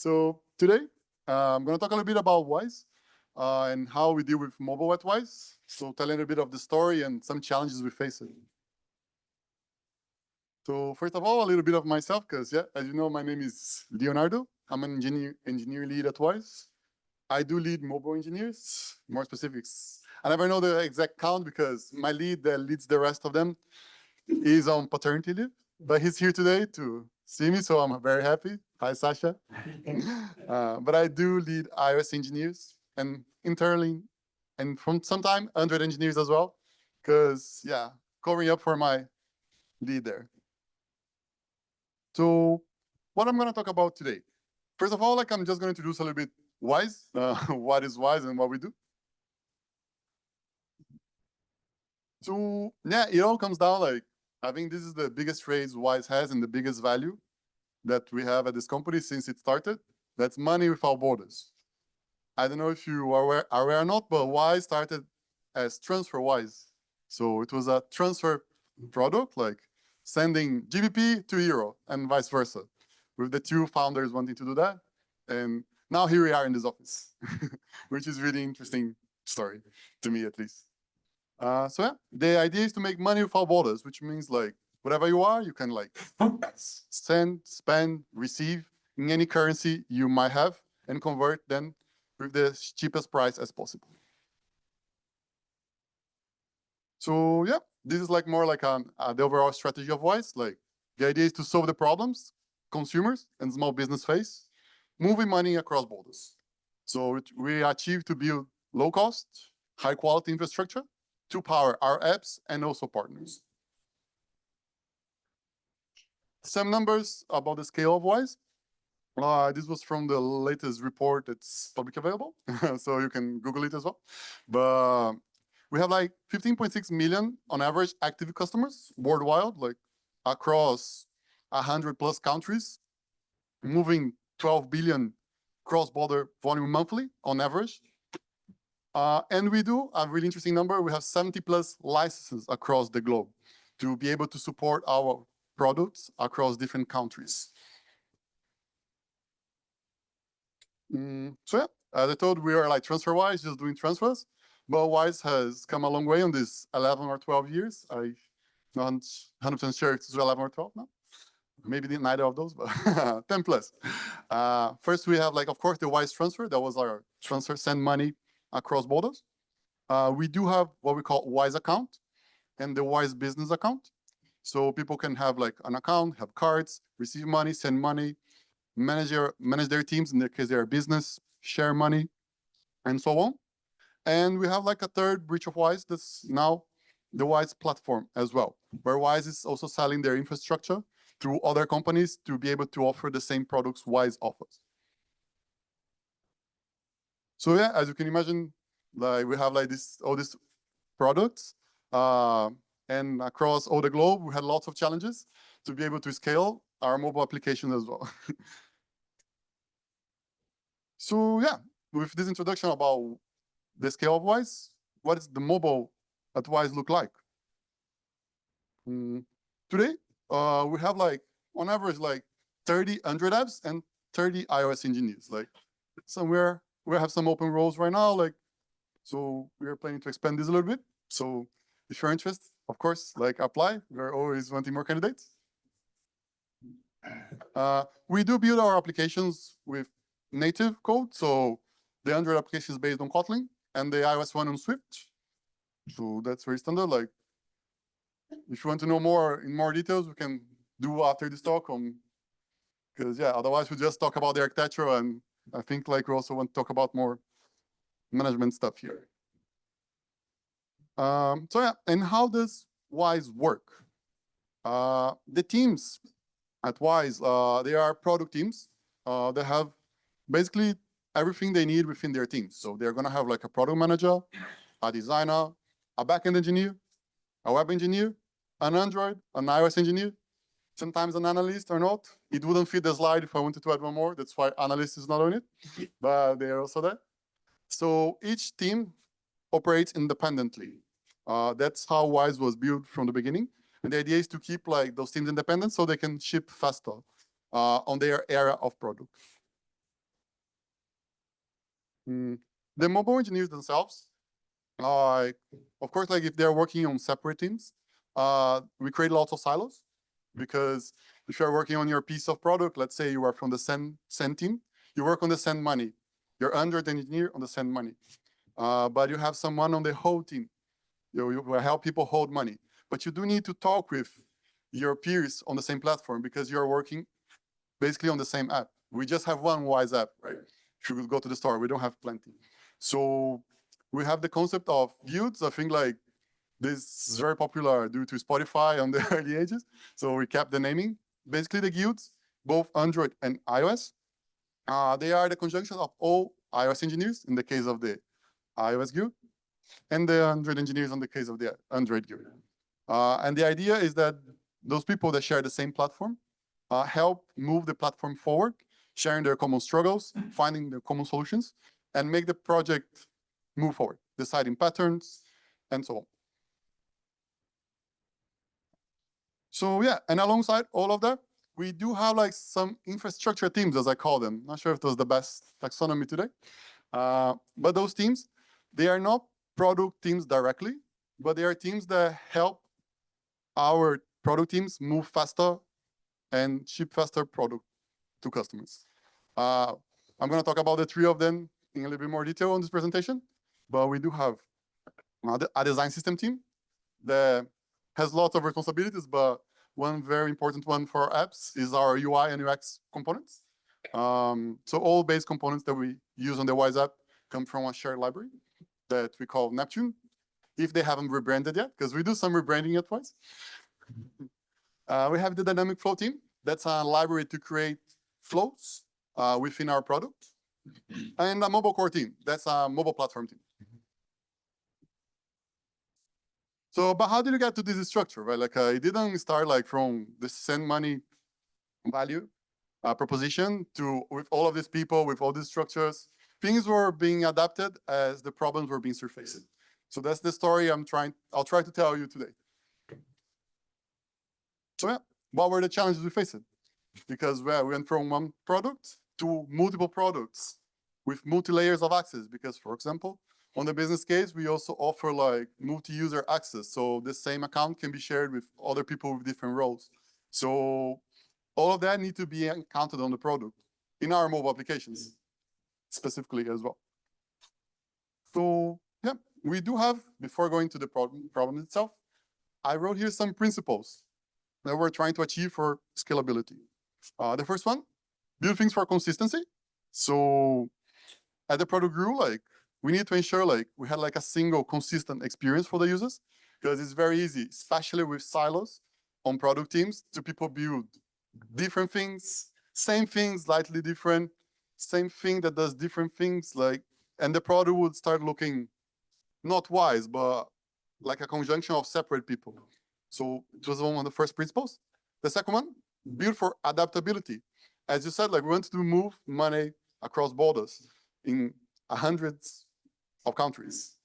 So today, I'm going to talk a little bit about Wise and how we deal with mobile at Wise. So telling a bit of the story and some challenges we face. So first of all, a little bit of myself, because yeah, as you know, my name is Leonardo. I'm an engineer lead at Wise. I do lead mobile engineers, more specifics. I never know the exact count because my lead that leads the rest of them is on paternity leave, but he's here today to see me, so I'm very happy. Hi, Sasha. But I do lead iOS engineers and internally, and from some time, Android engineers as well, because yeah, covering up for my lead there. So what I'm going to talk about today. First of all, I'm just going to introduce a little bit Wise, what is Wise and what we do. So yeah, it all comes down I think this is the biggest phrase Wise has and the biggest value that we have at this company since it started. That's money without borders. I don't know if you are aware or not, but Wise started as TransferWise. So it was a transfer product, like sending GBP to Euro and vice versa, with the two founders wanting to do that. And now here we are in this office, which is really interesting story, to me at least. So yeah, the idea is to make money without borders, which means whatever you are, you can send, spend, receive in any currency you might have and convert them with the cheapest price as possible. So yeah, this is more the overall strategy of Wise. The idea is to solve the problems consumers and small business face, moving money across borders. So we achieve to build low cost, high quality infrastructure to power our apps and also partners. Some numbers about the scale of Wise. This was from the latest report that's public available, so you can Google it as well. But we have 15.6 million on average active customers worldwide, across 100 plus countries, moving 12 billion cross-border volume monthly on average. And we do a really interesting number. We have 70 plus licenses across the globe to be able to support our products across different countries. So yeah, as I told, we are TransferWise, just doing transfers. But Wise has come a long way on this 11 or 12 years. I'm not 100% sure if it's 11 or 12 now. Maybe neither of those, but 10 plus. First, we have, of course, the Wise transfer. That was our transfer, send money across borders. We do have what we call Wise account and the Wise business account. So people can have an account, have cards, receive money, send money, manage their teams, in their case, their business, share money, and so on. And we have a third breach of Wise that's now the Wise platform as well, where Wise is also selling their infrastructure through other companies to be able to offer the same products Wise offers. So yeah, as you can imagine, we have all these products, and across all the globe, we had lots of challenges to be able to scale our mobile application as well. So yeah, with this introduction about the scale of Wise, what does the mobile at Wise look like? Today, we have on average 30 Android apps and 30 iOS engineers. Somewhere we have some open roles right now. So we are planning to expand this a little bit. So if you're interested, of course, apply. We're always wanting more candidates. We do build our applications with native code. So the Android application is based on Kotlin and the iOS one on Swift. So that's very standard. If you want to know in more details, we can do after this talk because yeah, otherwise we just talk about the architecture, and I think we also want to talk about more management stuff here. So yeah, and how does Wise work? The teams at Wise, they are product teams. They have basically everything they need within their teams. So they're going to have a product manager, a designer, a backend engineer, a web engineer, an Android, an iOS engineer, sometimes an analyst or not. It wouldn't fit the slide if I wanted to add one more. That's why analyst is not on it, but they are also there. So each team operates independently. That's how Wise was built from the beginning. And the idea is to keep those teams independent so they can ship faster on their area of product. The mobile engineers themselves, of course, like if they're working on separate teams, we create lots of silos, because if you're working on your piece of product, let's say you are from the send team, you work on the send money. You're under the engineer on the send money. But you have someone on the whole team. You will help people hold money. But you do need to talk with your peers on the same platform, because you're working basically on the same app. We just have one Wise app, right? If you go to the store, we don't have plenty. So we have the concept of guilds. I think like this is very popular due to Spotify on the early ages. So we kept the naming. Basically the guilds, both Android and iOS, they are the conjunction of all iOS engineers in the case of the iOS guild, and the Android engineers in the case of the Android guild. And the idea is that those people that share the same platform help move the platform forward, sharing their common struggles, finding their common solutions, and make the project move forward, deciding patterns, and so on. So yeah, and alongside all of that, we do have like some infrastructure teams, as I call them. Not sure if it was the best taxonomy today. But those teams, they are not product teams directly, but they are teams that help our product teams move faster and ship faster product to customers. I'm going to talk about the three of them in a little bit more detail on this presentation, but we do have a design system team that has lots of responsibilities, but one very important one for our apps is our UI and UX components. So all base components that we use on the Wise app come from a shared library that we call Neptune, if they haven't rebranded yet, because we do some rebranding at Wise. We have the dynamic flow team. That's a library to create flows within our product. And a mobile core team. That's a mobile platform team. So, but how did you get to this structure, right? Like, it didn't start like from the send money value proposition to with all of these people, with all these structures. Things were being adapted as the problems were being surfaced. So that's the story I'll try to tell you today. So yeah, what were the challenges we faced? Because we went from one product to multiple products with multi-layers of access. Because, for example, on the business case, we also offer like multi-user access. So the same account can be shared with other people with different roles. So all of that need to be counted on the product in our mobile applications specifically as well. So yeah, we do have, before going to the problem itself, I wrote here some principles that we're trying to achieve for scalability. The first one, build things for consistency. So as the product grew, like we need to ensure like we had like a single consistent experience for the users, because it's very easy, especially with silos on product teams, to people build different things, same things, slightly different, same thing that does different things, like, and the product would start looking not Wise, but like a conjunction of separate people. So it was one of the first principles. The second one, build for adaptability. As you said, like we want to move money across borders in hundreds of countries.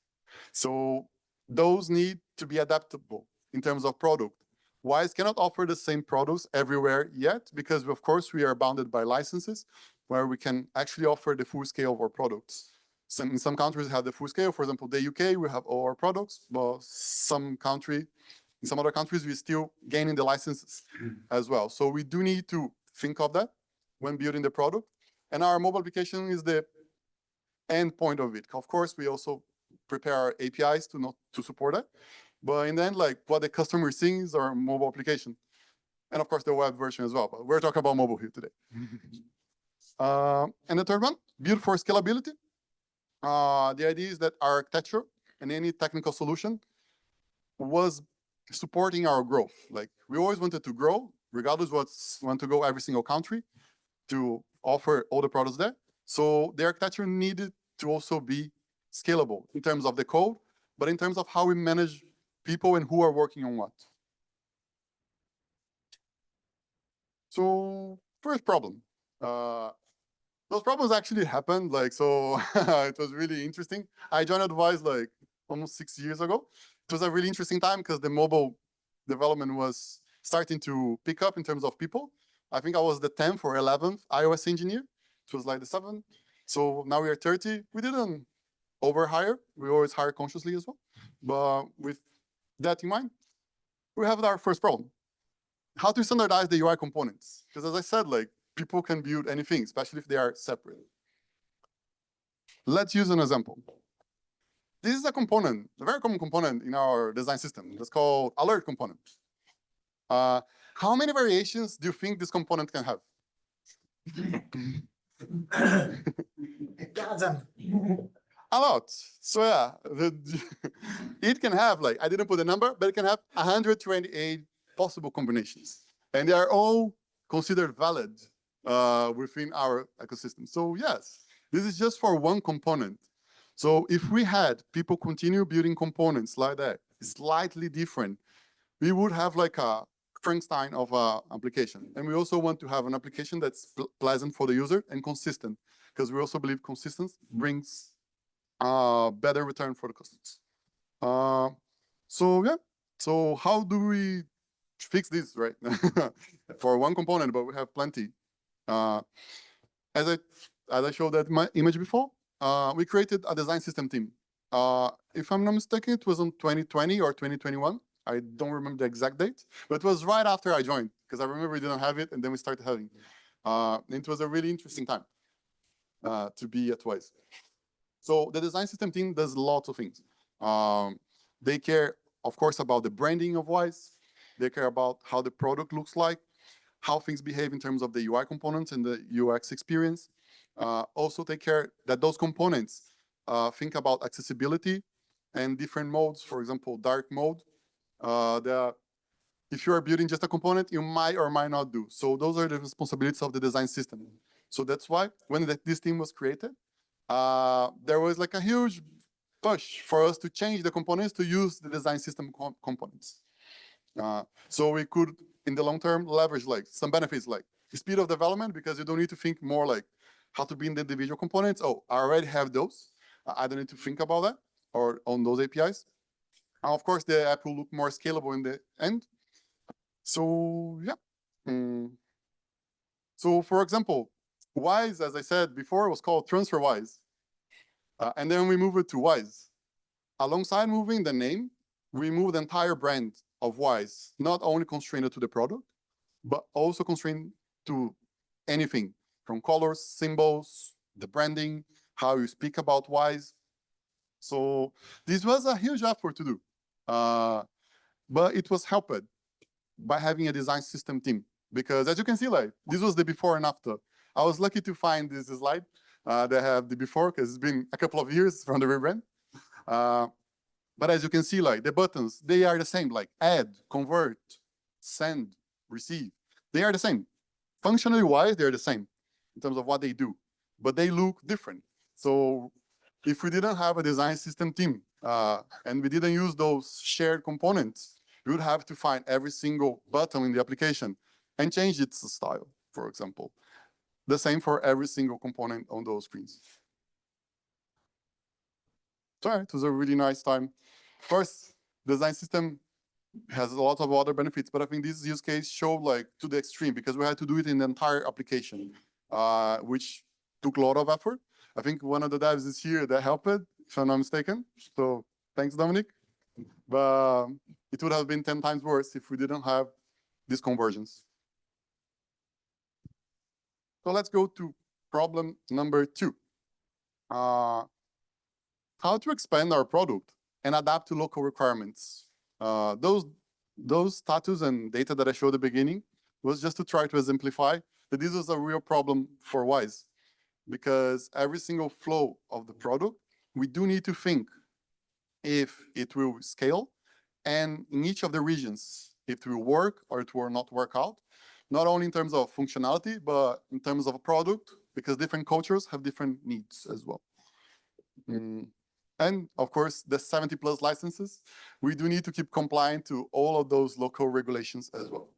So those need to be adaptable in terms of product. Wise cannot offer the same products everywhere yet, because of course we are bounded by licenses where we can actually offer the full scale of our products. In some countries we have the full scale. For example, the UK, we have all our products, but in some other countries, we're still gaining the licenses as well. So we do need to think of that when building the product. And our mobile application is the end point of it. Of course, we also prepare our APIs to support that. But in the end, like what the customer is seeing is our mobile application. And of course, the web version as well. But we're talking about mobile here today. And the third one, build for scalability. The idea is that our architecture and any technical solution was supporting our growth. Like we always wanted to grow, regardless want to go every single country to offer all the products there. So the architecture needed to also be scalable in terms of the code, but in terms of how we manage people and who are working on what. So first problem. Those problems actually happened. Like, so it was really interesting. I joined Wise like almost 6 years ago. It was a really interesting time because the mobile development was starting to pick up in terms of people. I think I was the 10th or 11th iOS engineer. It was like the 7th. So now we are 30. We didn't overhire. We always hire consciously as well. But with that in mind, we have our first problem. How to standardize the UI components? Because as I said, like people can build anything, especially if they are separate. Let's use an example. This is a component, a very common component in our design system. It's called alert component. How many variations do you think this component can have? A lot. So yeah, it can have, like, I didn't put a number, but it can have 128 possible combinations. And they are all considered valid within our ecosystem. So yes, this is just for one component. So if we had people continue building components like that, slightly different, we would have like a Frankenstein of an application. And we also want to have an application that's pleasant for the user and consistent, because we also believe consistency brings better return for the customers. So yeah, so how do we fix this, right? For one component, but we have plenty. As I showed that my image before, we created a design system team. If I'm not mistaken, it was in 2020 or 2021. I don't remember the exact date, but it was right after I joined, because I remember we didn't have it, and then we started having. It was a really interesting time to be at Wise. So the design system team does lots of things. They care, of course, about the branding of Wise. They care about how the product looks like, how things behave in terms of the UI components and the UX experience. Also take care that those components think about accessibility and different modes, for example, dark mode. If you are building just a component, you might or might not do. So those are the responsibilities of the design system. So that's why when this team was created, there was like a huge push for us to change the components to use the design system components. So we could, in the long term, leverage like some benefits like speed of development, because you don't need to think more like how to build the individual components. Oh, I already have those. I don't need to think about that or on those APIs. And of course, the app will look more scalable in the end. So yeah. So for example, Wise, as I said before, was called TransferWise. And then we moved it to Wise. Alongside moving the name, we moved the entire brand of Wise, not only constrained to the product, but also constrained to anything from colors, symbols, the branding, how you speak about Wise. So this was a huge effort to do, but it was helped by having a design system team, because as you can see, like this was the before and after. I was lucky to find this slide that have the before, because it's been a couple of years from the rebrand. But as you can see, like the buttons, they are the same, like add, convert, send, receive. They are the same. Functionally wise, they're the same in terms of what they do, but they look different. So if we didn't have a design system team and we didn't use those shared components, we would have to find every single button in the application and change its style, for example. The same for every single component on those screens. So it was a really nice time. Of course, design system has a lot of other benefits, but I think this use case showed like to the extreme, because we had to do it in the entire application, which took a lot of effort. I think one of the devs is here that helped it, if I'm not mistaken. So thanks, Dominic. But it would have been 10 times worse if we didn't have these conversions. So let's go to problem number 2. How to expand our product and adapt to local requirements. Those status and data that I showed at the beginning was just to try to exemplify that this was a real problem for Wise, because every single flow of the product, we do need to think if it will scale, and in each of the regions, if it will work or it will not work out, not only in terms of functionality, but in terms of a product, because different cultures have different needs as well. And of course, the 70+ licenses, we do need to keep compliant to all of those local regulations as well.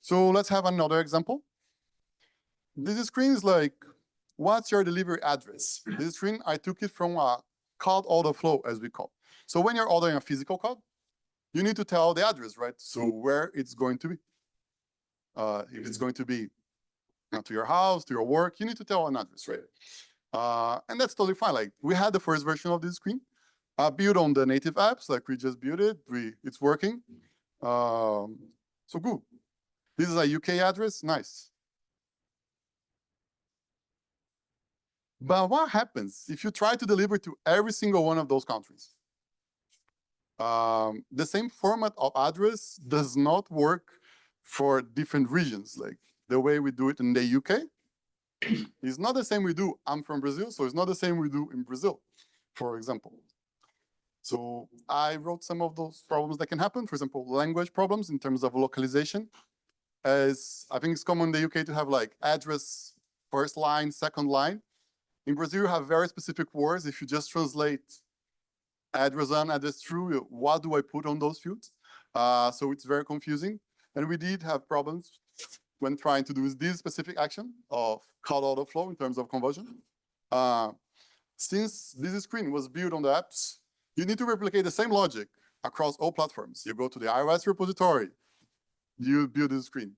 So let's have another example. This screen is like, what's your delivery address? This screen, I took it from a card order flow, as we call. So when you're ordering a physical card, you need to tell the address, right? So where it's going to be. If it's going to be to your house, to your work, you need to tell an address, right? And that's totally fine. Like we had the first version of this screen built on the native apps, like we just built it. It's working. So good. This is a UK address, nice. But what happens if you try to deliver to every single one of those countries? The same format of address does not work for different regions. Like the way we do it in the UK is not the same we do. I'm from Brazil, so it's not the same we do in Brazil, for example. So I wrote some of those problems that can happen. For example, language problems in terms of localization. As I think it's common in the UK to have like address first line, second line. In Brazil, you have very specific words. If you just translate address on, address through, what do I put on those fields? So it's very confusing. And we did have problems when trying to do this specific action of call auto flow in terms of conversion. Since this screen was built on the apps, you need to replicate the same logic across all platforms. You go to the iOS repository, you build this screen.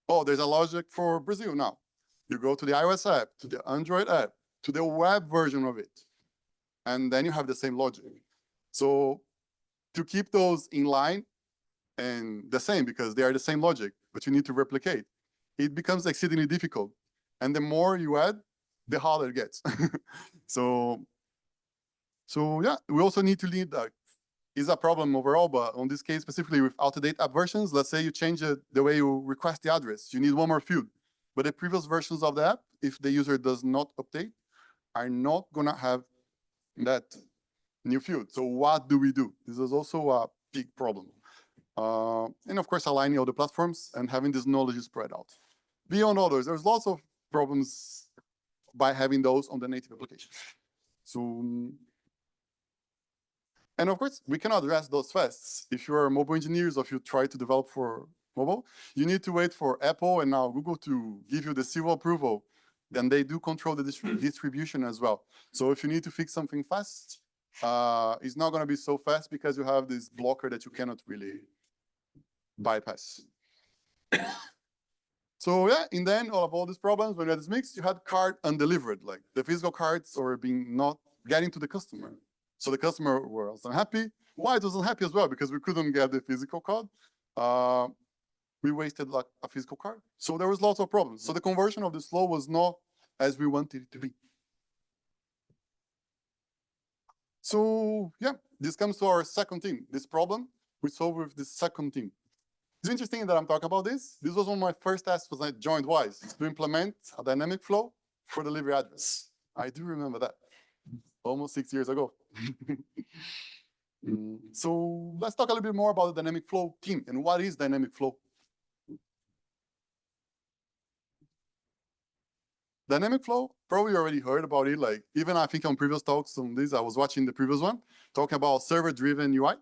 Oh, there's a logic for Brazil now. You go to the iOS app, to the Android app, to the web version of it. And then you have the same logic. So to keep those in line and the same, because they are the same logic, but you need to replicate, it becomes exceedingly difficult. And the more you add, the harder it gets. So yeah, we also need to lead that. Is a problem overall, but on this case specifically with out-of-date app versions, let's say you change the way you request the address, you need one more field. But the previous versions of the app, if the user does not update, are not gonna have that new field. So what do we do? This is also a big problem. And of course, aligning all the platforms and having this knowledge spread out. Beyond others, there's lots of problems by having those on the native application. So, and of course, we cannot address those fast. If you're mobile engineers or if you try to develop for mobile, you need to wait for Apple and now Google to give you the seal approval. Then they do control the distribution as well. So if you need to fix something fast, it's not going to be so fast because you have this blocker that you cannot really bypass. So yeah, in the end of all these problems, when you had this mix, you had card undelivered, like the physical cards were being not getting to the customer. So the customer was unhappy. Why it was unhappy as well? Because we couldn't get the physical card. We wasted like a physical card. So there was lots of problems. So the conversion of this flow was not as we wanted it to be. So yeah, this comes to our second theme. This problem we solved with this second theme. It's interesting that I'm talking about this. This was one of my first tasks when I joined Wise, to implement a dynamic flow for delivery address. I do remember that, almost 6 years ago. So let's talk a little bit more about the dynamic flow theme and what is dynamic flow. Dynamic flow, probably already heard about it. Like even I think on previous talks on this, I was watching the previous one, talking about server-driven UI.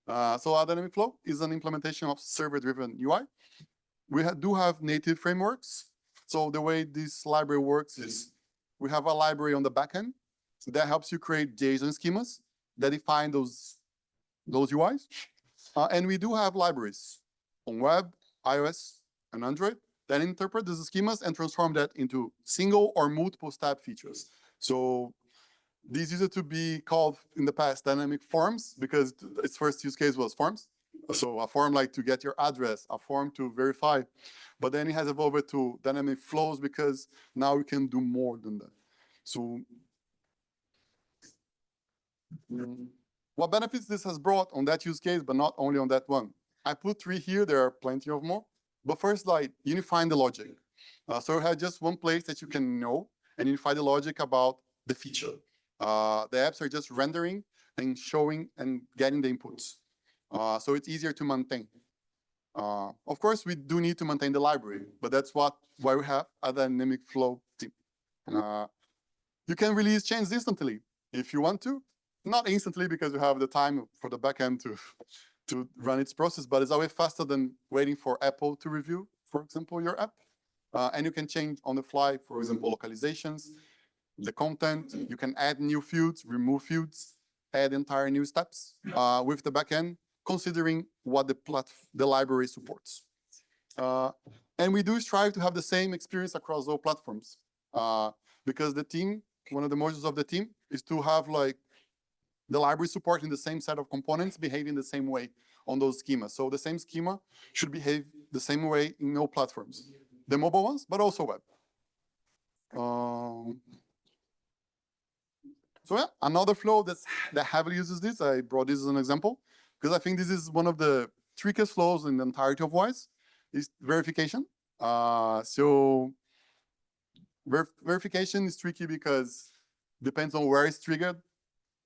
So our dynamic flow is an implementation of server-driven UI. We do have native frameworks. So the way this library works is we have a library on the backend so that helps you create JSON schemas that define those UIs. And we do have libraries on web, iOS, and Android that interpret these schemas and transform that into single or multiple step features. So these used to be called in the past dynamic forms because its first use case was forms. So a form like to get your address, a form to verify. But then it has evolved to dynamic flows because now we can do more than that. So what benefits this has brought on that use case, but not only on that one? I put 3 here. There are plenty of more. But first, like unifying the logic. So you have just one place that you can know and unify the logic about the feature. The apps are just rendering and showing and getting the inputs. So it's easier to maintain. Of course, we do need to maintain the library, but that's why we have a dynamic flow team. You can release changes instantly if you want to. Not instantly because you have the time for the backend to run its process, but it's always faster than waiting for Apple to review, for example, your app. And you can change on the fly, for example, localizations, the content. You can add new fields, remove fields, add entire new steps with the backend, considering what the library supports. And we do strive to have the same experience across all platforms, because the team, one of the modules of the team is to have like the library supporting the same set of components behaving the same way on those schemas. So the same schema should behave the same way in all platforms, the mobile ones, but also web. So yeah, another flow that heavily uses this, I brought this as an example, because I think this is one of the trickiest flows in the entirety of Wise, is verification. Verification is tricky because depends on where it's triggered.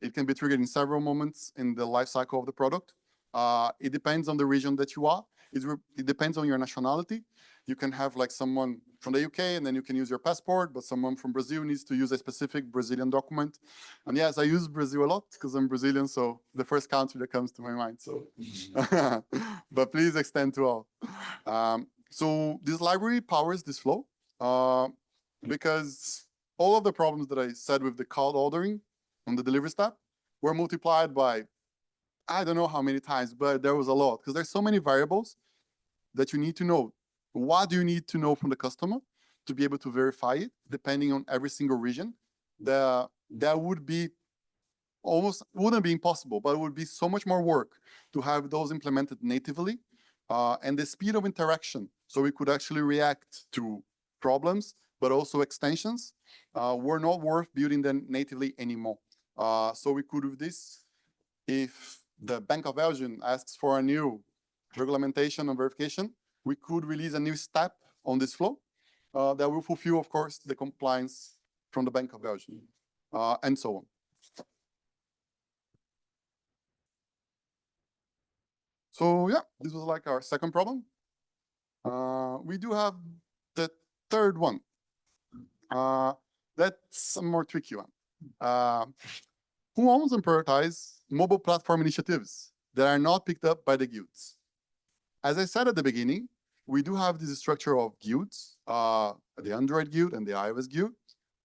It can be triggered in several moments in the life cycle of the product. It depends on the region that you are. It depends on your nationality. You can have like someone from the UK and then you can use your passport, but someone from Brazil needs to use a specific Brazilian document. And yes, I use Brazil a lot because I'm Brazilian, so the first country that comes to my mind. So, but please extend to all. So this library powers this flow because all of the problems that I said with the call ordering on the delivery step were multiplied by, I don't know how many times, but there was a lot because there's so many variables that you need to know. What do you need to know from the customer to be able to verify it, depending on every single region? That would be almost, wouldn't be impossible, but it would be so much more work to have those implemented natively, and the speed of interaction, so we could actually react to problems, but also extensions, were not worth building them natively anymore. So we could do this if the Bank of Belgium asks for a new regulation on verification, we could release a new step on this flow that will fulfill, of course, the compliance from the Bank of Belgium, and so on. So yeah, this was like our second problem. We do have the third one. That's a more tricky one. Who owns and prioritizes mobile platform initiatives that are not picked up by the guilds? As I said at the beginning, we do have this structure of guilds, the Android guild and the iOS guild,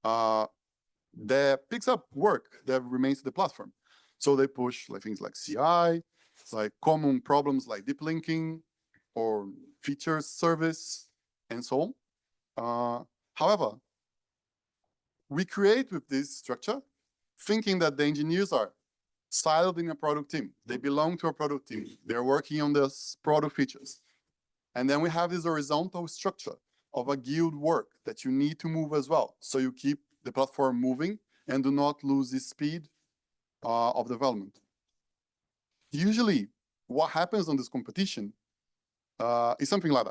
that picks up work that remains to the platform. So they push like things like CI, like common problems like deep linking or features service and so on. However, we create with this structure thinking that the engineers are siloed in a product team. They belong to a product team. They're working on this product features. And then we have this horizontal structure of a guild work that you need to move as well. So you keep the platform moving and do not lose the speed of development. Usually, what happens on this competition is something like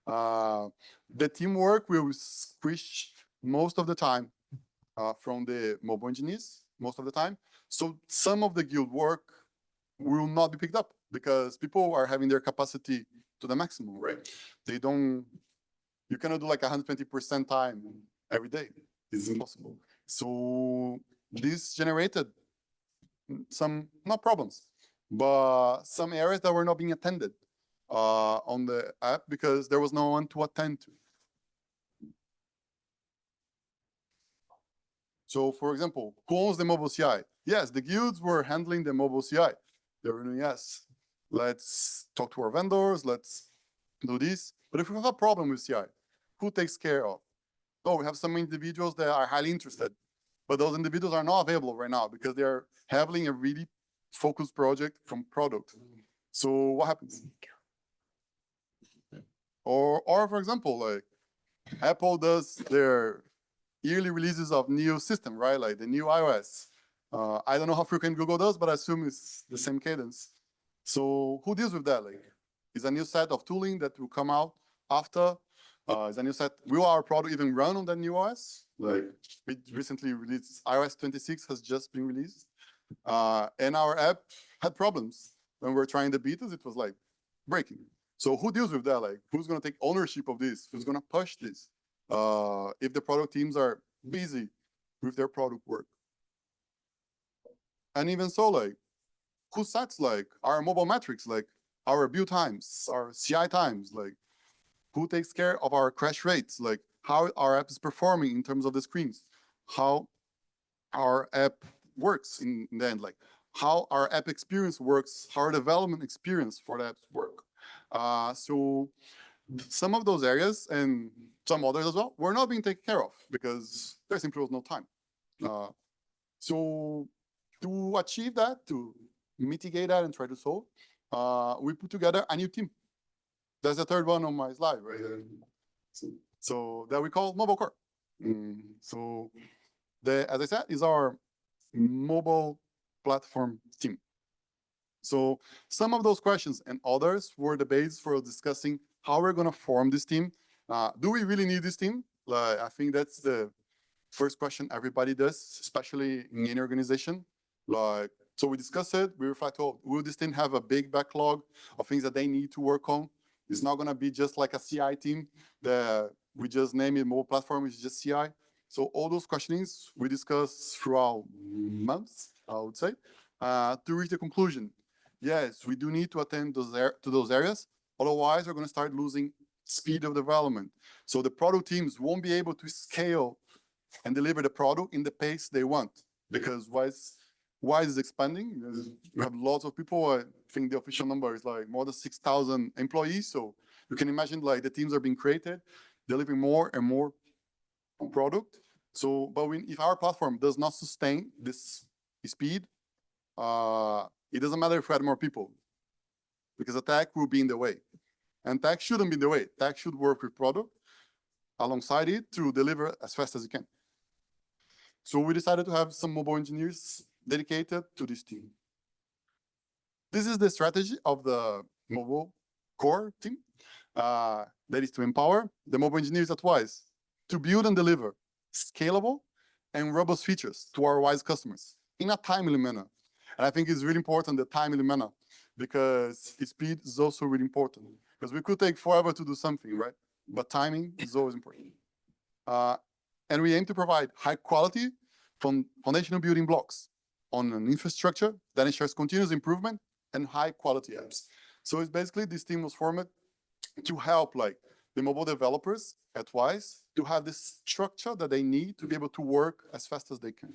that. The teamwork will squish most of the time from the mobile engineers, most of the time. So some of the guild work will not be picked up because people are having their capacity to the maximum, right? They don't, you cannot do like 120% time every day. It's impossible. So this generated some, not problems, but some areas that were not being attended on the app because there was no one to attend to. So for example, who owns the mobile CI? Yes, the guilds were handling the mobile CI. They were doing, yes, let's talk to our vendors, let's do this. But if we have a problem with CI, who takes care of? Oh, we have some individuals that are highly interested, but those individuals are not available right now because they are having a really focused project from product. So what happens? Or for example, like Apple does their yearly releases of new system, right? Like the new iOS. I don't know how frequent Google does, but I assume it's the same cadence. So who deals with that? Like, is a new set of tooling that will come out after? Is a new set? Will our product even run on the new OS? Like we recently released iOS 26 has just been released, and our app had problems when we were trying the betas. It was like breaking. So who deals with that? Like, who's going to take ownership of this? Who's going to push this? If the product teams are busy with their product work. And even so, like, who sets like our mobile metrics, like our build times, our CI times, like who takes care of our crash rates, like how our app is performing in terms of the screens, how our app works in the end, like how our app experience works, how our development experience for the apps work. So some of those areas and some others as well were not being taken care of because there simply was no time. So to achieve that, to mitigate that and try to solve, we put together a new team. That's the third one on my slide right here. So that we call Mobile Core. So as I said, is our mobile platform team. So some of those questions and others were the base for discussing how we're going to form this team. Do we really need this team? Like, I think that's the first question everybody does, especially in any organization. Like, so we discuss it, we reflect, oh, will this team have a big backlog of things that they need to work on? It's not going to be just like a CI team that we just name it mobile platform, it's just CI. So all those questionings we discuss throughout months, I would say, to reach the conclusion. Yes, we do need to attend to those areas. Otherwise, we're going to start losing speed of development. So the product teams won't be able to scale and deliver the product in the pace they want, because Wise is expanding. We have lots of people. I think the official number is like more than 6,000 employees. So you can imagine like the teams are being created, delivering more and more product. So, but if our platform does not sustain this speed, it doesn't matter if we add more people, because attack will be in the way. And tech shouldn't be in the way. Tech should work with product alongside it to deliver as fast as it can. So we decided to have some mobile engineers dedicated to this team. This is the strategy of the mobile core team. That is to empower the mobile engineers at Wise to build and deliver scalable and robust features to our Wise customers in a timely manner. And I think it's really important, the timely manner, because speed is also really important. Because we could take forever to do something, right? But timing is always important. And we aim to provide high quality foundational building blocks on an infrastructure that ensures continuous improvement and high quality apps. So it's basically, this team was formed to help like the mobile developers at Wise to have this structure that they need to be able to work as fast as they can.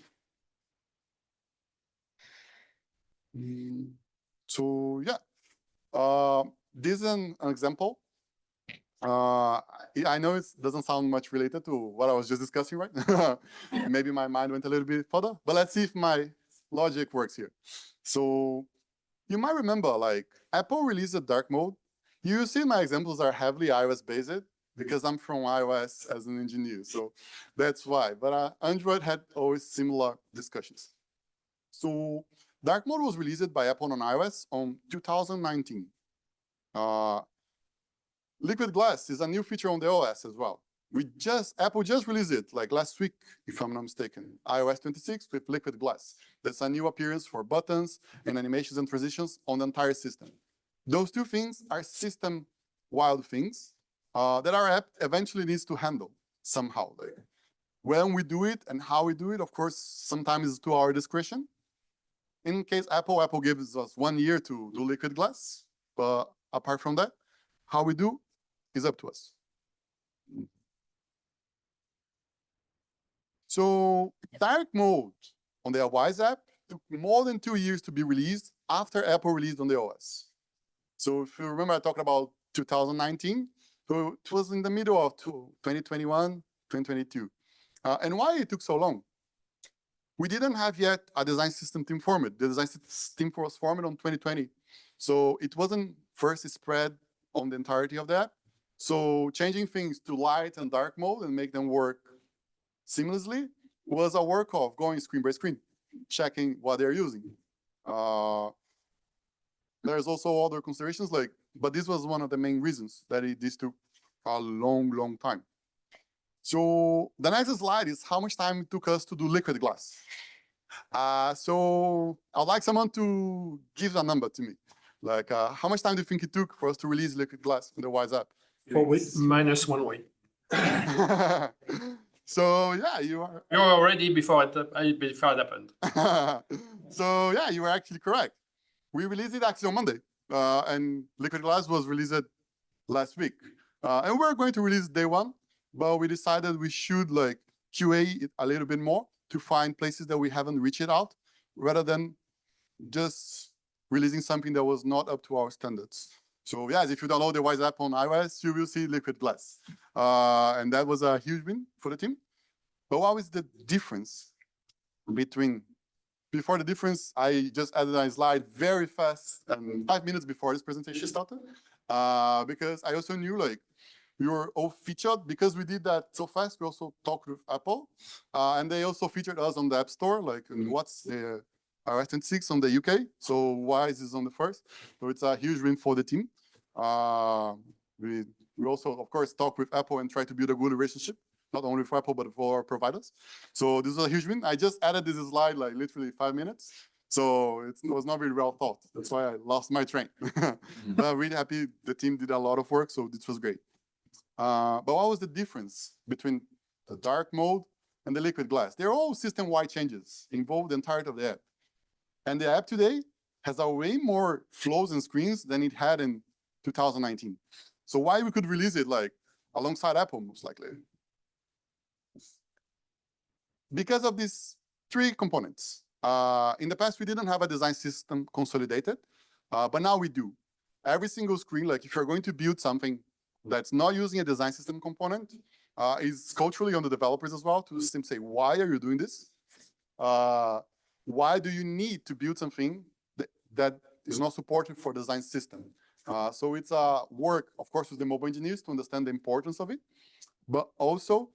So yeah, this is an example. I know it doesn't sound much related to what I was just discussing, right? Maybe my mind went a little bit further, but let's see if my logic works here. So you might remember, like, Apple released a dark mode. You see my examples are heavily iOS based because I'm from iOS as an engineer, so that's why. But Android had always similar discussions. So dark mode was released by Apple on iOS on 2019. Liquid Glass is a new feature on the OS as well. Apple just released it like last week, if I'm not mistaken. iOS 26 with Liquid Glass. That's a new appearance for buttons and animations and transitions on the entire system. Those two things are system-wide things that our app eventually needs to handle somehow. Like, when we do it and how we do it, of course, sometimes it's to our discretion. In case Apple gives us 1 year to do Liquid Glass. But apart from that, how we do is up to us. So dark mode on the Wise app took more than 2 years to be released after Apple released on the OS. So if you remember, I talked about 2019. So it was in the middle of 2021, 2022. And why it took so long? We didn't have yet a design system team formed. The design system was formed on 2020. So it wasn't first spread on the entirety of the app. So changing things to light and dark mode and make them work seamlessly was a work of going screen by screen, checking what they're using. There's also other considerations, but this was one of the main reasons that this took a long, long time. So the next slide is how much time it took us to do Liquid Glass. So I'd like someone to give a number to me. Like, how much time do you think it took for us to release Liquid Glass in the Wise app? 4 weeks minus 1 week. So yeah, you're already before it happened. So yeah, you were actually correct. We released it actually on Monday, and Liquid Glass was released last week. And we're going to release day 1, but we decided we should like QA it a little bit more to find places that we haven't reached it out, rather than just releasing something that was not up to our standards. So yes, if you download the Wise app on iOS, you will see Liquid Glass. And that was a huge win for the team. But what was the difference between, before the difference, I just added a slide very fast, 5 minutes before this presentation started, because I also knew like we were all featured because we did that so fast. We also talked with Apple, and they also featured us on the App Store, like what's the iOS 26 on the UK. So Wise is on the first. So it's a huge win for the team. We also, of course, talk with Apple and try to build a good relationship, not only for Apple, but for our providers. So this is a huge win. I just added this slide like literally 5 minutes. So it was not really well thought. That's why I lost my train. But I'm really happy the team did a lot of work. So this was great. But what was the difference between the dark mode and the liquid glass? They're all system-wide changes involved the entirety of the app. And the app today has a way more flows and screens than it had in 2019. So why we could release it like alongside Apple, most likely? Because of these 3 components. In the past, we didn't have a design system consolidated, but now we do. Every single screen, like if you're going to build something that's not using a design system component, is culturally on the developers as well to simply say, why are you doing this? Why do you need to build something that is not supported for design system? So it's a work, of course, with the mobile engineers to understand the importance of it, but also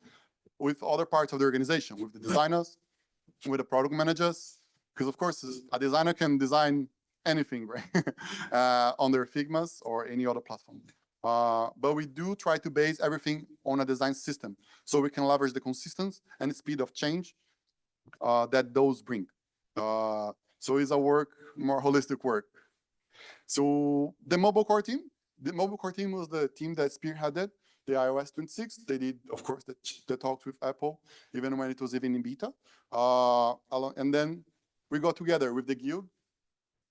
with other parts of the organization, with the designers, with the product managers, because of course, a designer can design anything, right? On their Figmas or any other platform. But we do try to base everything on a design system so we can leverage the consistency and speed of change that those bring. So it's a more holistic work. So the mobile core team was the team that spearheaded the iOS 26. They did, of course, the talks with Apple, even when it was even in beta. And then we got together with the guild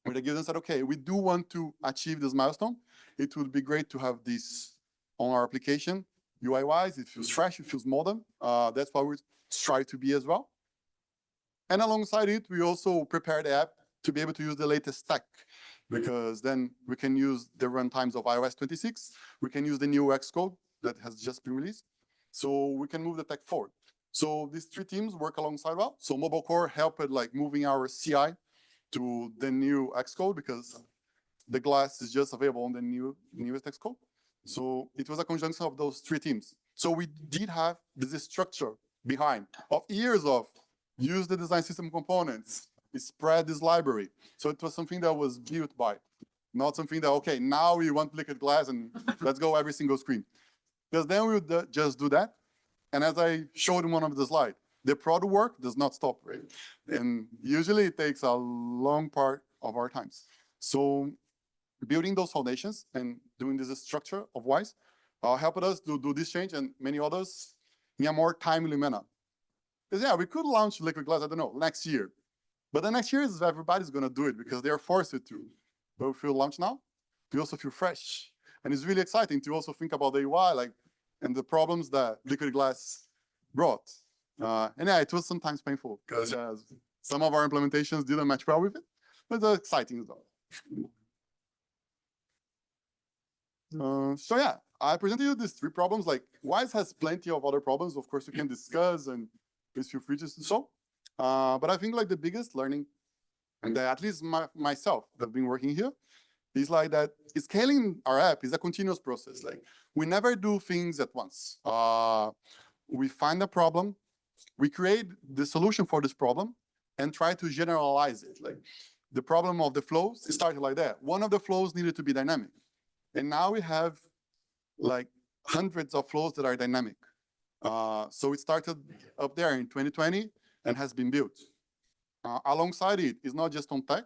and said, okay, we do want to achieve this milestone. It would be great to have this on our application. UI-wise, it feels fresh, it feels modern. That's what we try to be as well. And alongside it, we also prepared the app to be able to use the latest tech, because then we can use the runtimes of iOS 26. We can use the new Xcode that has just been released. So we can move the tech forward. So these 3 teams work alongside well. So mobile core helped like moving our CI to the new Xcode, because the glass is just available on the newest Xcode. So it was a conjunction of those 3 teams. So we did have this structure behind of years of use the design system components, spread this library. So it was something that was built by, not something that, okay, now we want liquid glass and let's go every single screen. Because then we would just do that. And as I showed in one of the slides, the product work does not stop, right? And usually it takes a long part of our times. So building those foundations and doing this structure of Wise helped us to do this change and many others in a more timely manner. Because yeah, we could launch liquid glass, I don't know, next year. But the next year is everybody's going to do it because they are forced to. But if we launch now, we also feel fresh. And it's really exciting to also think about the UI and the problems that liquid glass brought. And yeah, it was sometimes painful because some of our implementations didn't match well with it, but it's exciting as well. So yeah, I presented you these 3 problems. Like Wise has plenty of other problems. Of course, we can discuss and please feel free to do so. But I think like the biggest learning, and that at least myself that have been working here, is like that scaling our app is a continuous process. Like we never do things at once. We find a problem, we create the solution for this problem, and try to generalize it. Like the problem of the flows started like that. One of the flows needed to be dynamic. And now we have like hundreds of flows that are dynamic. So it started up there in 2020 and has been built. Alongside it, it's not just on tech.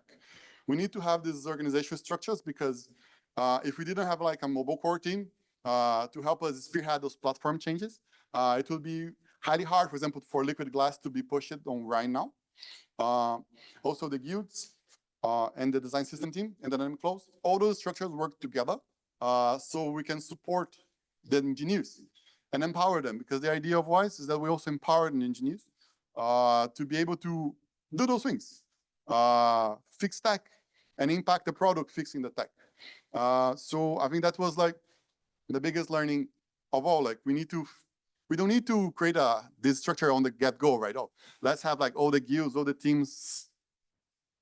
We need to have these organizational structures because if we didn't have like a mobile core team to help us spearhead those platform changes, it would be highly hard, for example, for liquid glass to be pushed on right now. Also the guilds and the design system team and the dynamic flows, all those structures work together so we can support the engineers and empower them, because the idea of Wise is that we also empower the engineers to be able to do those things, fix tech and impact the product fixing the tech. So I think that was like the biggest learning of all. Like we don't need to create this structure on the get-go, right? Oh, let's have like all the guilds, all the teams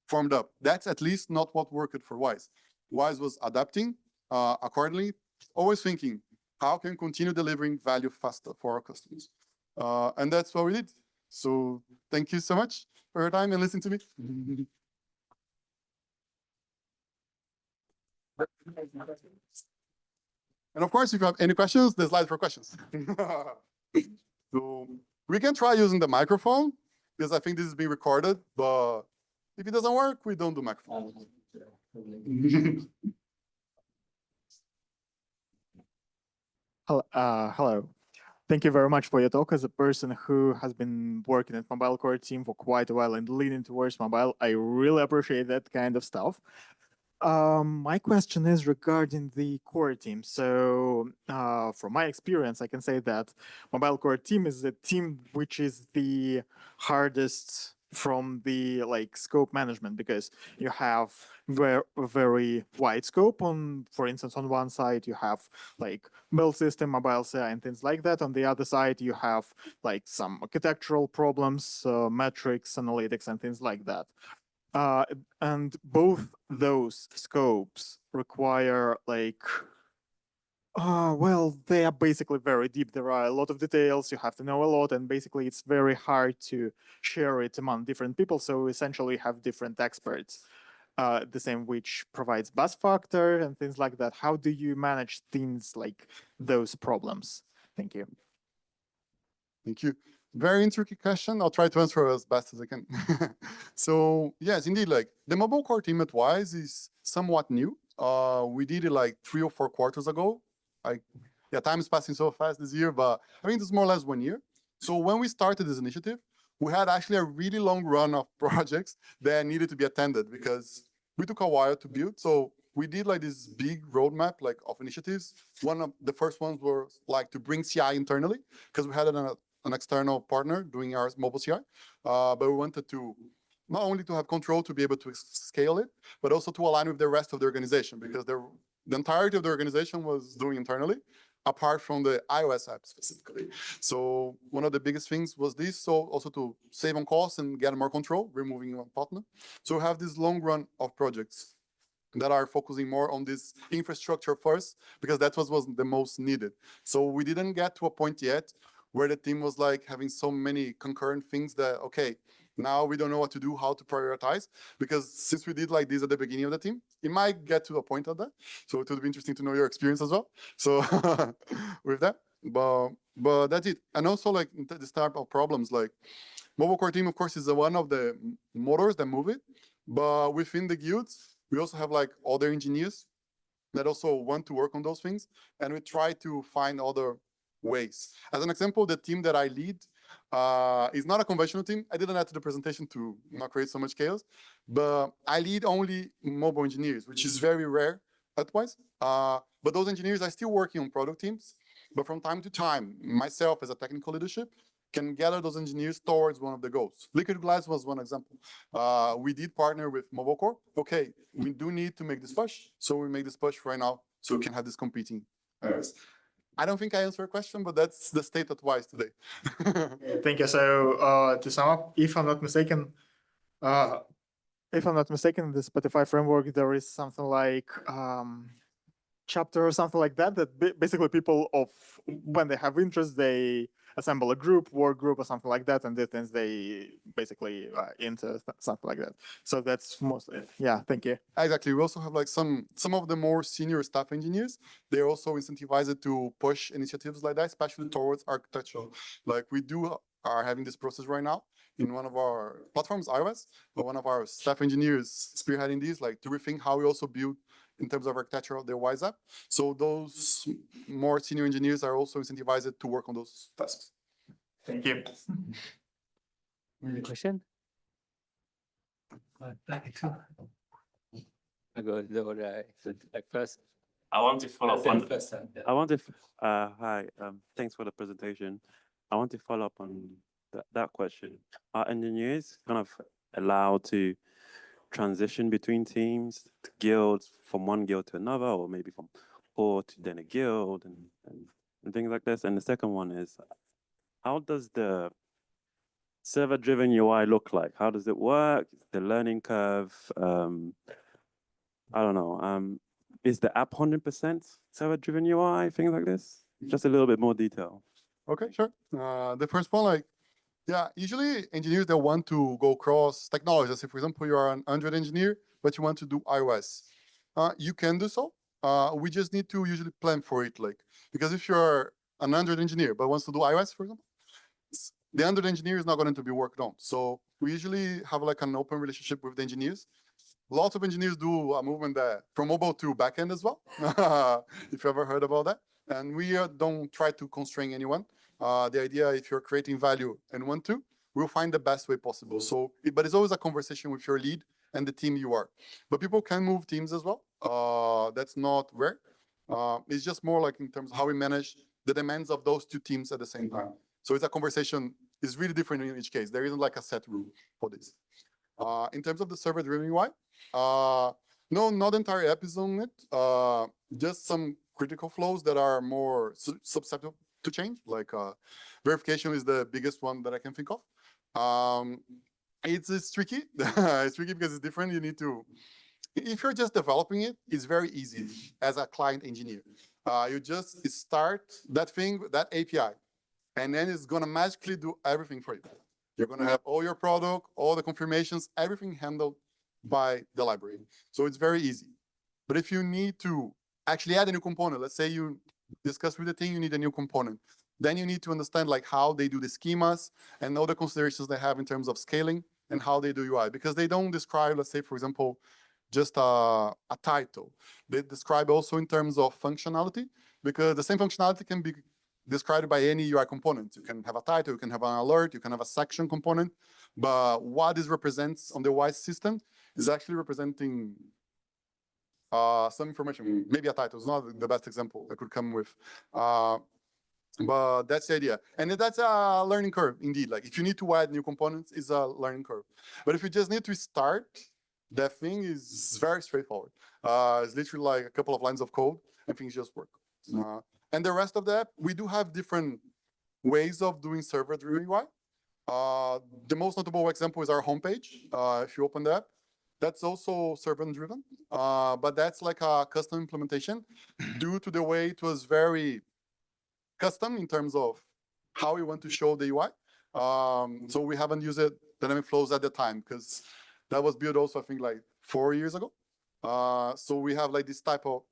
formed up. That's at least not what worked for Wise. Wise was adapting accordingly, always thinking, how can we continue delivering value faster for our customers? And that's what we did. So thank you so much for your time and listening to me. And of course, if you have any questions, the slide for questions. So we can try using the microphone because I think this is being recorded, but if it doesn't work, we don't do microphone. Hello. Thank you very much for your talk. As a person who has been working at Mobile Core team for quite a while and leaning towards mobile, I really appreciate that kind of stuff. My question is regarding the core team. So, from my experience, I can say that Mobile Core team is the team which is the hardest from the scope management, because you have very wide scope. On, for instance, on one side you have build system, mobile CI, and things like that. On the other side you have some architectural problems, metrics, analytics, and things like that. And both those scopes require well, they are basically very deep. There are a lot of details, you have to know a lot, and basically it's very hard to share it among different people. So essentially have different experts, the same which provides buzz factor and things like that. How do you manage things like those problems? Thank you. Thank you. Very intricate question. I'll try to answer as best as I can. So yes, indeed, the mobile core team at Wise is somewhat new. We did it 3 or 4 quarters ago. Yeah, time is passing so fast this year, but I think it's more or less 1 year. So when we started this initiative, we had actually a really long run of projects that needed to be attended because we took a while to build. So we did this big roadmap of initiatives. One of the first ones were to bring CI internally, because we had an external partner doing our mobile CI, but we wanted to not only to have control to be able to scale it, but also to align with the rest of the organization, because the entirety of the organization was doing internally, apart from the iOS app specifically. So one of the biggest things was this, so also to save on costs and get more control, removing one partner. So we have this long run of projects that are focusing more on this infrastructure first, because that was the most needed. So we didn't get to a point yet where the team was having so many concurrent things that, okay, now we don't know what to do, how to prioritize, because since we did this at the beginning of the team, it might get to a point of that. So it would be interesting to know your experience as well. So with that, but that's it. And also this type of problems, mobile core team, of course, is one of the motors that move it, but within the guilds, we also have other engineers that also want to work on those things, and we try to find other ways. As an example, the team that I lead is not a conventional team. I didn't add to the presentation to not create so much chaos, but I lead only mobile engineers, which is very rare at Wise. But those engineers are still working on product teams. But from time to time, myself as a technical leadership can gather those engineers towards one of the goals. Liquid Glass was one example. We did partner with Mobile Core. Okay, we do need to make this push, so we make this push right now, so we can have this competing areas. I don't think I answered your question, but that's the state of Wise today. Thank you. So to sum up, if I'm not mistaken, the Spotify framework, there is something like chapter or something like that, basically people when they have interest, they assemble a group, work group, or something like that, and then they basically into something like that. So that's mostly it. Yeah, thank you. Exactly. We also have some of the more senior staff engineers. They're also incentivized to push initiatives like that, especially towards architecture. We are having this process right now in one of our platforms, iOS, but one of our staff engineers spearheading these, to rethink how we also build in terms of architecture of the Wise app. So those more senior engineers are also incentivized to work on those tasks. Thank you. Any question? I go first. I want to follow up on First, I want to hi, thanks for the presentation. I want to follow up on that question. Are engineers kind of allowed to transition between teams, guilds, from one guild to another, or maybe from core to then a guild and things like this? And the second one is, how does the server-driven UI look like? How does it work? The learning curve, I don't know. Is the app 100% server-driven UI, things like this? Just a little bit more detail. Okay, sure. The first one, like, yeah, usually engineers that want to go cross technologies. Say, for example, you are an Android engineer, but you want to do iOS. You can do so. We just need to usually plan for it, like, because if you're an Android engineer but wants to do iOS, for example, the Android engineer is not going to be worked on. So we usually have like an open relationship with the engineers. Lots of engineers do a movement that from mobile to backend as well, if you ever heard about that. And we don't try to constrain anyone. The idea, if you're creating value and want to, we'll find the best way possible. So, but it's always a conversation with your lead and the team you are. But people can move teams as well. That's not rare. It's just more like in terms of how we manage the demands of those two teams at the same time. So it's a conversation, it's really different in each case. There isn't like a set rule for this. In terms of the server-driven UI, no, not the entire app is on it. Just some critical flows that are more susceptible to change, like verification is the biggest one that I can think of. It's tricky. It's tricky because it's different. You need to, if you're just developing it, it's very easy as a client engineer. You just start that thing, that API, and then it's gonna magically do everything for you. You're gonna have all your product, all the confirmations, everything handled by the library. So it's very easy. But if you need to actually add a new component, let's say you discuss with the team, you need a new component. Then you need to understand like how they do the schemas and all the considerations they have in terms of scaling and how they do UI. Because they don't describe, let's say, for example, just a title. They describe also in terms of functionality, because the same functionality can be described by any UI component. You can have a title, you can have an alert, you can have a section component, but what this represents on the WISE system is actually representing some information. Maybe a title is not the best example I could come with, but that's the idea. And that's a learning curve, indeed. Like if you need to add new components, it's a learning curve. But if you just need to start, that thing is very straightforward. It's literally like a couple of lines of code and things just work. And the rest of the app, we do have different ways of doing server-driven UI. The most notable example is our homepage. If you open the app, that's also server-driven, but that's like a custom implementation due to the way it was very custom in terms of how we want to show the UI. So we haven't used it dynamic flows at the time because that was built also, I think, like 4 years ago. So we have like this type of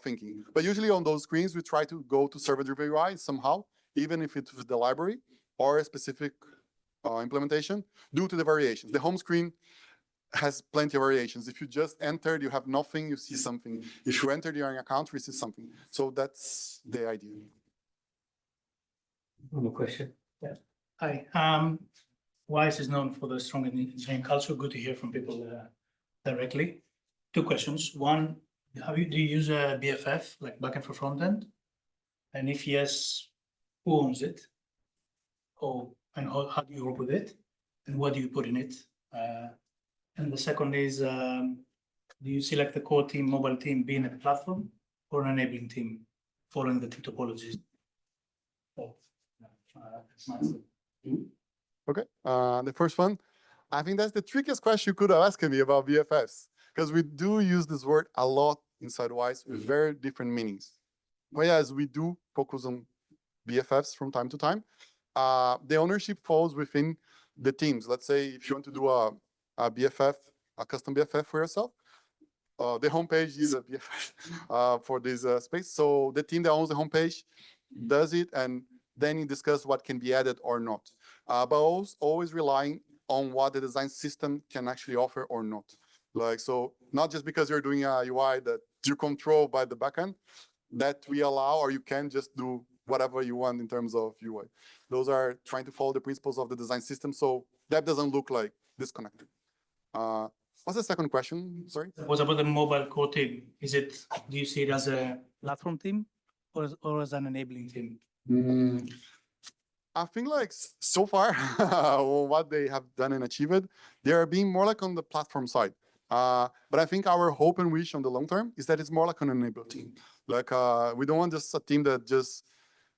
thinking. But usually on those screens, we try to go to server-driven UI somehow, even if it's with the library or a specific implementation, due to the variations. The home screen has plenty of variations. If you just entered, you have nothing, you see something. If you entered your account, you see something. So that's the idea. One more question. Hi. WISE is known for the strong engineering culture. Good to hear from people directly. Two questions. One, do you use a BFF, like backend for frontend? And if yes, who owns it? And how do you work with it? And what do you put in it? And the second is, do you select the core team, mobile team being a platform or an enabling team following the two topologies? Okay, the first one, I think that's the trickiest question you could have asked me about BFFs, because we do use this word a lot inside WISE with very different meanings. But yes, we do focus on BFFs from time to time. The ownership falls within the teams. Let's say if you want to do a BFF, a custom BFF for yourself, the homepage is a BFF for this space. So the team that owns the homepage does it, and then you discuss what can be added or not. But always relying on what the design system can actually offer or not. Like, so not just because you're doing a UI that you control by the backend, that we allow, or you can just do whatever you want in terms of UI. Those are trying to follow the principles of the design system, so that doesn't look like disconnected. What's the second question? Sorry. What about the mobile core team? Do you see it as a platform team or as an enabling team? I think like so far, what they have done and achieved, they are being more like on the platform side. But I think our hope and wish on the long term is that it's more like an enable team. Like we don't want just a team that just,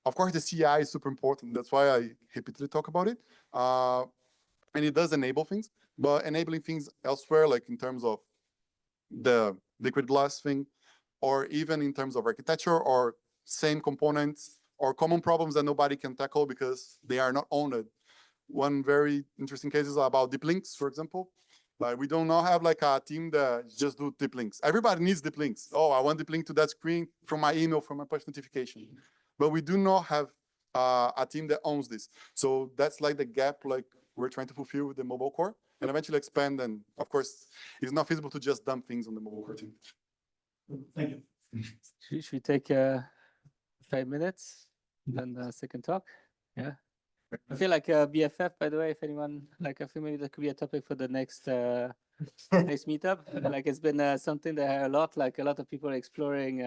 of course, the CI is super important. That's why I repeatedly talk about it. And it does enable things, but enabling things elsewhere, like in terms of the liquid glass thing, or even in terms of architecture or same components or common problems that nobody can tackle because they are not owned. One very interesting case is about deep links, for example. Like we do not have like a team that just do deep links. Everybody needs deep links. Oh, I want deep link to that screen from my email, from my push notification. But we do not have a team that owns this. So that's like the gap like we're trying to fulfill with the mobile core and eventually expand. And of course, it's not feasible to just dump things on the mobile core team. Thank you. Should we take 5 minutes and second talk? Yeah. I feel like BFF, by the way, if anyone, like, I feel maybe that could be a topic for the next next meetup. Like, it's been something that a lot of people are exploring